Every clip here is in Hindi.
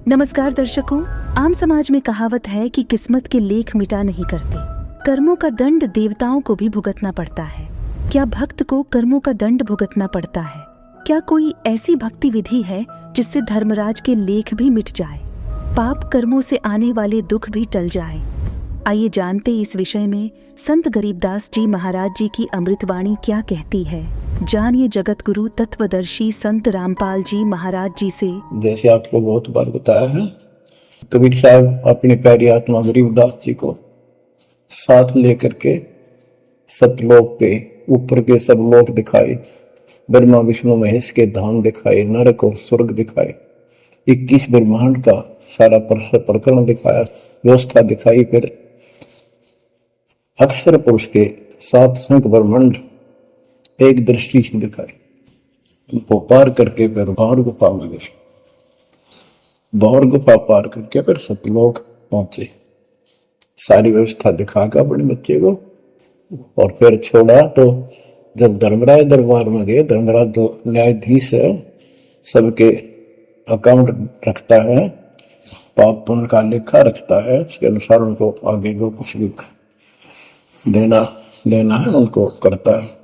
नमस्कार दर्शकों, आम समाज में कहावत है कि किस्मत के लेख मिटा नहीं करते, कर्मों का दंड देवताओं को भी भुगतना पड़ता है। क्या भक्त को कर्मों का दंड भुगतना पड़ता है? क्या कोई ऐसी भक्ति विधि है जिससे धर्मराज के लेख भी मिट जाए, पाप कर्मों से आने वाले दुख भी टल जाए? आइए जानते इस विषय में संत गरीबदास जी महाराज जी की अमृतवाणी क्या कहती है। जानिए जगत गुरु तत्वदर्शी संत रामपाल जी महाराज जी से। जैसे आपको बहुत बार बताया है, कबीर साहब अपनी प्यारी आत्मा गरीबदास जी को साथ लेकर के सतलोक के ऊपर के सब लोक दिखाए, ब्रह्मा विष्णु महेश के धाम दिखाए, नरक और स्वर्ग दिखाए, 21 ब्रह्मांड का सारा प्रकरण दिखाया, व्यवस्था दिखाई। फिर अक्षर पुरुष के 7 संख ब्रह्मांड एक दृष्टि से दिखाई। उनको पार करके फिर भौर गुफा में गए, भौर गुफा पार करके फिर सतलोक पहुंचे, सारी व्यवस्था दिखा के अपने बच्चे को और फिर छोड़ा। तो जब धर्मराज दरबार में गए, धर्मराज जो न्यायाधीश है, सबके अकाउंट रखता है, पाप पुण्य का लेखा रखता है, उसके अनुसार उनको आगे जो कुछ भी देना है उनको करता है।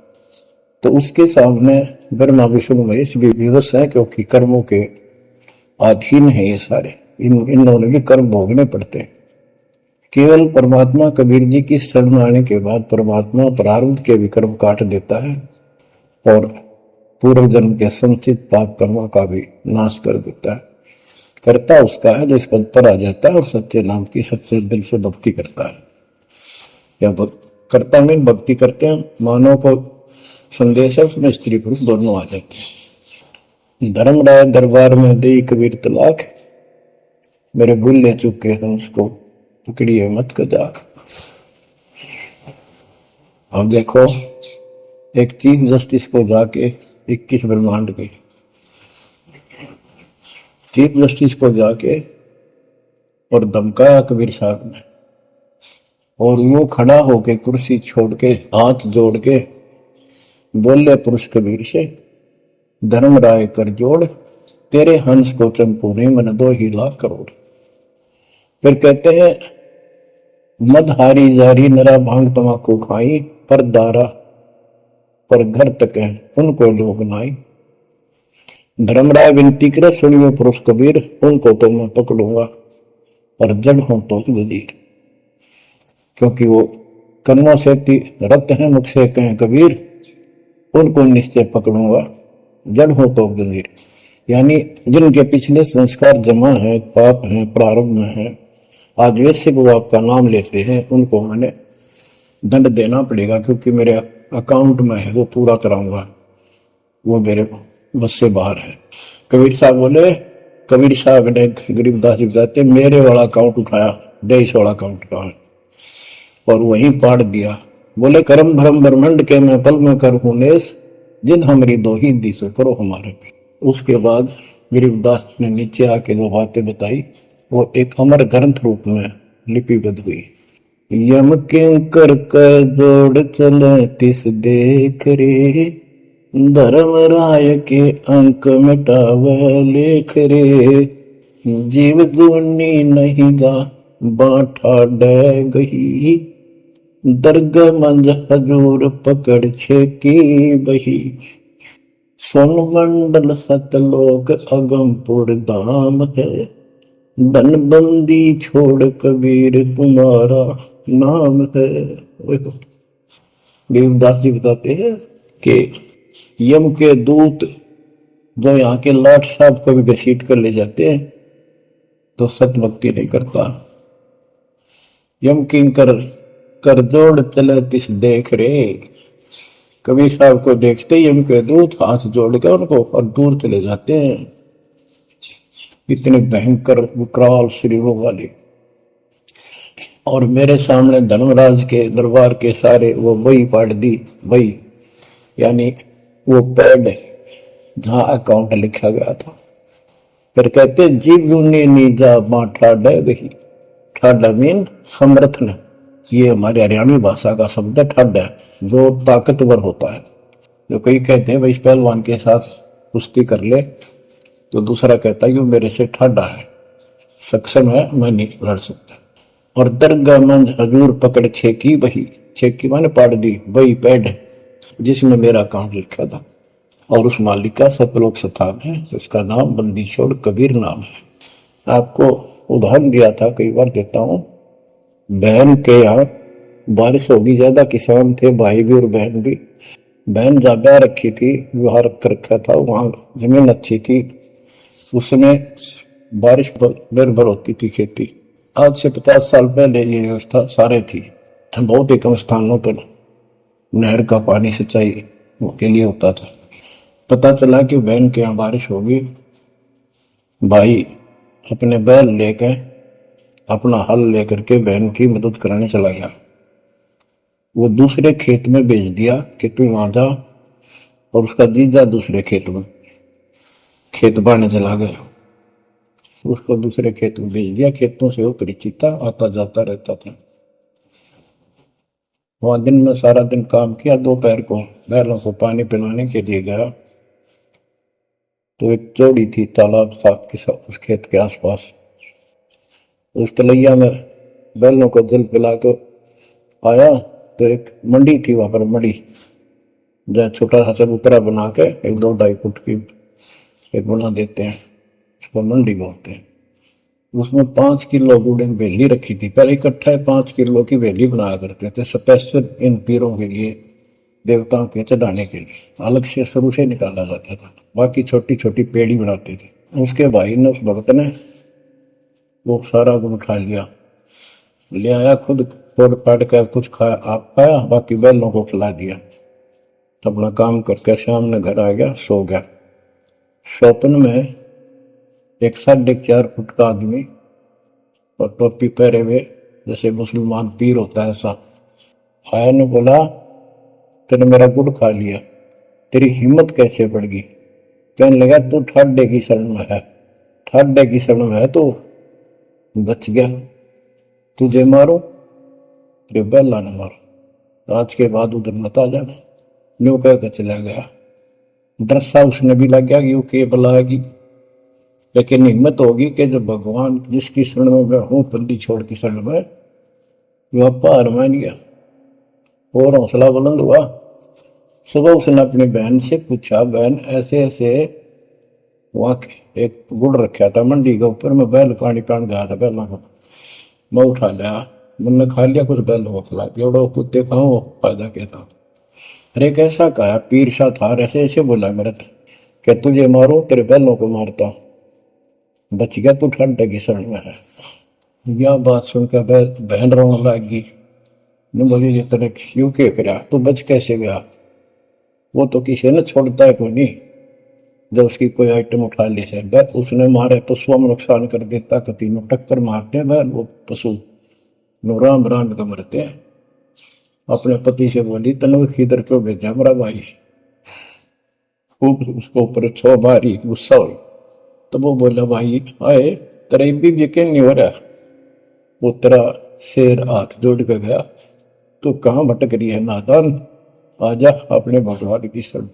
तो उसके सामने ब्रह्मा विष्णु महेश भी विवश है, क्योंकि कर्मों के अधीन है ये सारे, इन्होंने भी कर्म भोगने पड़ते हैं। केवल परमात्मा कबीर जी की शरण आने के बाद परमात्मा प्रारब्ध के भी कर्म काट देता है और पूर्व जन्म के संचित पाप कर्मों का भी नाश कर देता है। करता उसका है जो इस पद पर आ जाता है और सच्चे नाम की सच्चे दिल से भक्ति करता है। या कर्ता में भक्ति करते हैं, मानव को संदेश है, उसमें स्त्री पुरुष दोनों आ जाते हैं। धर्मराज दरबार में दे कबीर तलाक, मेरे भूल ले चुके हैं उसको पकड़िए मत कजाक। अब देखो, एक चीफ जस्टिस को जाके 21 ब्रह्मांड के चीफ जस्टिस को जाके और धमकाया कबीर साहब ने, और वो खड़ा होके कुर्सी छोड़ के हाथ जोड़ के बोले पुरुष कबीर से, धर्मराय कर जोड़, तेरे हंस को चंपू ने मन 2 ही लाख करोड़। फिर कहते हैं, मदहारी जारी नरा भांग तमाकू खाई, पर दारा पर घर तक है उनको लोग नाई। धर्मराय विनती करे, सुनियो पुरुष कबीर, उनको तो मैं पकड़ूंगा पर जड़ हूं तो वजीर। क्योंकि वो कर्मों से रत है, मुख से कहें कबीर, उनको निश्चय पकड़ूंगा, जड़ हो तो वजीर। यानी जिनके पिछले संस्कार जमा है, पाप है, प्रारंभ में है, आज वैसे वो आपका नाम लेते हैं, उनको मैंने दंड देना पड़ेगा, क्योंकि मेरे अकाउंट में है, वो पूरा कराऊंगा, वो मेरे बस से बाहर है। कबीर साहब बोले, कबीर साहब ने गरीबदास जी बताते, मेरे वाला अकाउंट उठाया, देश वाला अकाउंट उठाया और वहीं पाड़ दिया। बोले, कर्म भ्रम ब्रह्मंड के मैं पल में कर हूं नेस, जिन हमारी 2 ही दिशो करो हमारे पे। उसके बाद गरीबदास ने नीचे आके जो बातें बताई, वो एक अमर ग्रंथ रूप में लिपिबद्ध हुई। यम किंकर कर जोड़ चले तिस देख रे, धर्म राय के अंक मिटावे लेख रे, जीव गुनी नहीं गा बांटा डे गही, दरग मंज हजूर पकड़ छेकी बही, सोन मंडल सतलोक अगमपुर धाम है, धनबंदी छोड़ कबीर तुम्हारा नाम है। गरीबदास जी बताते हैं कि यम के दूत जो यहाँ के लाट साहब को भी घसीट कर ले जाते हैं तो सत भक्ति नहीं करता। यम किंकर कर जोड़ चले तिस देख रे, कबीर साहब को देखते ही उनके दूत हाथ जोड़ कर उनको और दूर चले जाते हैं। इतने भयंकर विकराल शरीरों वाले। और मेरे सामने धर्मराज के दरबार के सारे वो बही पाड़ दी, बही यानी वो पैड जहां अकाउंट लिखा गया था। फिर कहते, जीव ने नीजा बांटा डे गही, ठाडा मीन समर्थन, ये हमारी हरियाणवी भाषा का शब्द है। ठड है जो ताकतवर होता है। जो कई कहते हैं भाई इस पहलवान के साथ कुश्ती कर ले, तो दूसरा कहता है कि वो मेरे से ठाडा है। सक्षम है, मैं नहीं लड़ सकता। और दरगाह मंज हजूर पकड़ छेकी वही, छेकी मैंने पाड़ दी वही पैड जिसमें मेरा काम लिखा था। और उस मालिक का सतलोक स्थान है, उसका नाम बंदी छोड़ कबीर नाम है। आपको उदाहरण दिया था, कई बार देता हूँ। बहन के यहाँ बारिश होगी ज्यादा, किसान थे, भाई भी और बहन भी। बहन ज्यादा रखी थी, विवाह रख रखा था, वहां जमीन अच्छी थी, उसमें बारिश पर निर्भर होती थी खेती। आज से 50 साल पहले ये व्यवस्था सारे थी। बहुत ही कम स्थानों पर नहर का पानी सिंचाई के लिए होता था। पता चला कि बहन के यहाँ बारिश होगी, भाई अपने बैल लेकर, अपना हल लेकर के बहन की मदद कराने चला गया। वो दूसरे खेत में भेज दिया कि तू वहां जा, और उसका जीजा दूसरे खेत में खेत बाने चला गया। उसको दूसरे खेत में भेज दिया। खेतों से वो परिचित था, आता जाता रहता था। वहां दिन में सारा दिन काम किया। दोपहर को बैलों को पानी पिलाने के लिए गया तो एक चौड़ी थी, तालाब था उस खेत के आसपास। उस तलैया में बैलों को जल पिला के आया तो एक मंडी थी, वहां पर मंडी जहाँ छोटा सा चबूतरा बना के 1-2 फुट की एक बना देते हैं, उसको मंडी बोलते हैं। उसमें 5 किलो गुड़ की बेली रखी थी। पहले इकट्ठा 5 किलो की बेली बनाया करते थे, स्पेशल इन पीरों के लिए, देवताओं के चढ़ाने के लिए अलग से शुरू से निकाला जाता था। बाकी छोटी छोटी पेड़ी बनाते थे। उसके भाई ने, उस भक्त ने, वो सारा गुड़ उठा लिया, ले आया, खुद फोड़ फाड़ कर कुछ खाया, आप खाया, बाकी बैलों को खिला दिया। अपना काम करके शाम में घर आ गया, सो गया। स्वप्न में एक 4.5 फुट का आदमी और टोपी पहरे हुए, जैसे मुसलमान पीर होता है ऐसा, आया ने बोला, तेने मेरा गुड़ खा लिया, तेरी हिम्मत कैसे बढ़ गई? कहने लगा, तू ठाडे की शरण में है, ठाडे की शरण में है, तो बच गया, तुझे मारो, तेरे बैला न मारो, आज के बाद उधर मत आ जाना। न्यू कहकर चला गया। डरसा उसने भी लग गया कि वो के बुलाएगी, लेकिन हिम्मत होगी कि जब भगवान जिसकी शरण में मैं हूं, बंदी छोड़ की शरण में, वह पार मान गया और हौसला बुलंद हुआ। सुबह उसने अपनी बहन से पूछा, बहन ऐसे ऐसे वहां एक गुड़ रखा था मंडी के ऊपर, मैं बैल पानी पान गया था, बैलों को मैं उठा लिया, मैंने खा लिया, कुछ बैलों को खिला दिया, और कुत्ते कहा वो फायदा क्या था? अरे कैसा कहा, पीर सा था, ऐसे ऐसे बोला मेरे कि तुझे मारो, तेरे बैलों को मारता, बच गया, तू ठंडे की शरण में है। यह बात सुनकर बहन रोने लगी। बोली, ये तेरे क्यों के फिरा, तू बच कैसे गया? वो तो किसी ने छोड़ता है कोई नहीं, जब उसकी कोई आइटम उठा ली से उसने मारे पशुओं में नुकसान कर देता, कति में टक्कर मारते हैं, वो पशु राम राम का मरते हैं। अपने पति से बोली, तनु किधर क्यों भेजा मेरा भाई? खूब उसको ऊपर 6 मारी, गुस्सा हुई। तो वो बोला, भाई आए तेरा भी यकीन नहीं हो रहा? वो तेरा शेर हाथ जोड़ के गया, तो कहाँ भटक रही है नादान, आजा अपने भगवान की शरण।